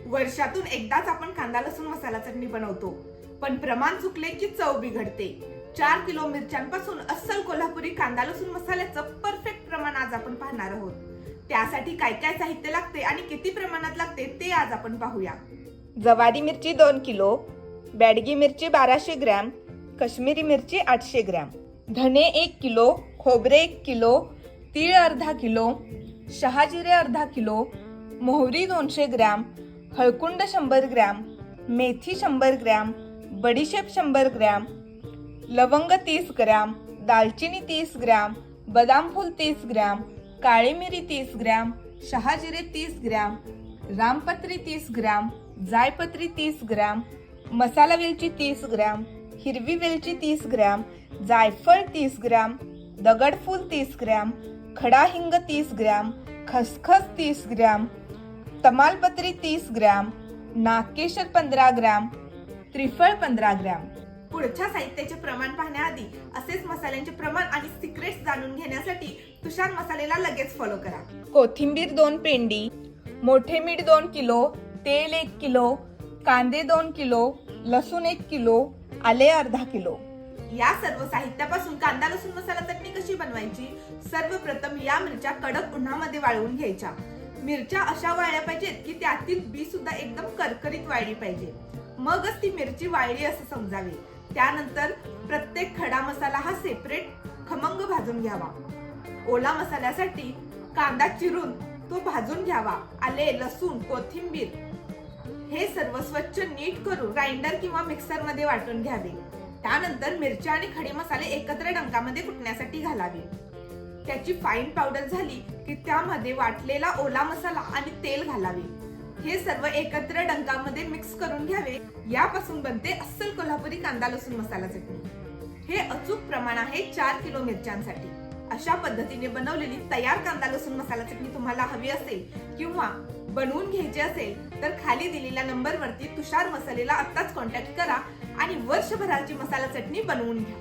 वर्षातून एकदाच आपण कांदा लसूण मसाला चटणी बनवतो, पण प्रमाण चुकले की चव बिघडते। 4 किलो मिरच्यांपासून अस्सल कोल्हापुरी कांदा लसूण मसाल्याचं परफेक्ट प्रमाण आज आपण पाहणार आहोत। त्यासाठी काय काय साहित्य लागते आणि किती प्रमाणात लागते ते आज आपण पाहूया। जवारी मिरची 2 किलो, बॅडगी मिरची 1200 ग्रॅम, काश्मीरी मिरची 800 ग्रॅम, धने 1 किलो, खोबरे 1 किलो, तीळ अर्धा किलो, शहाजिरे अर्धा किलो, मोहरी 200 ग्रॅम, हळकुंड 100 ग्रॅम, मेथी 100 ग्रॅम, बडीशेप 100 ग्रॅम, लवंग 30 ग्रॅम, दालचिनी 30 ग्रॅम, बदाम फूल 30 ग्रॅम, काळी मिरी 30 ग्रॅम, शहाजिरे 30 ग्रॅम, रामपत्री 30 ग्रॅम, जायपत्री 30 ग्रॅम, मसाला वेलची 30 ग्रॅम, हिरवी वेलची 30 ग्रॅम, जायफळ 30 ग्रॅम, दगडफूल 30 ग्रॅम, खडा हिंग 30 ग्रॅम, खसखस 30 ग्रॅम, तमालपत्री 30 ग्रॅम, नागकेशर 15 ग्रॅम, त्रिफळ 15 ग्रॅम। पुढच्या साहित्याचे प्रमाण पाहण्याआधी असेच मसाल्यांचे प्रमाण आणि सिक्रेट्स जाणून घेण्यासाठी तुषार मसालेला लगेच फॉलो करा। कोथिंबीर 2 पेंडी, मोठे मीठ 2 किलो, तेल 1 किलो, कांदे 2 किलो, लसूण 1 किलो, आले अर्धा किलो। या सर्व साहित्यापासून कांदा लसूण मसाला चटणी कशी बनवायची? सर्वप्रथम या मिरच्या कडक उन्हामध्ये वाळवून घ्यायच्या। मिरच्या अशा वाळल्या पाहिजेत की त्यातील बी सुद्धा एकदम करकरीत वाळली पाहिजे, मगच ती मिरची वाळली असं समजावे। त्यानंतर प्रत्येक खडा मसाला हा सेपरेट खमंग भाजून घ्यावा। ओला मसाल्यासाठी कांदा चिरून तो भाजून घ्यावा। आले, लसूण, कोथिंबीर हे सर्व स्वच्छ नीट करून ग्राइंडर किंवा मिक्सर मध्ये वाटून घ्यावे। त्यानंतर मिरच्या आणि खडे मसाले एकत्र डंकामध्ये कुटण्यासाठी घालावे। त्याची फाईन पावडर झाली की त्यामध्ये वाटलेला ओला मसाला आणि तेल घालावे। हे सर्व एकत्र डंकामध्ये मिक्स करून घ्यावे। यापासून बनते अस्सल कोल्हापुरी कांदा लसूण मसाला चटणी। हे अचूक प्रमाण आहे 4 किलो मिरच्यांसाठी। अशा पद्धतीने बनवलेली तयार कांदा लसूण मसाला चटणी तुम्हाला हवी असेल किंवा बनवून घ्यायची असेल तर खाली दिलेल्या नंबरवरती तुषार मसालेला आत्ताच कॉन्टॅक्ट करा आणि वर्षभराची मसाला चटणी बनवून घ्या।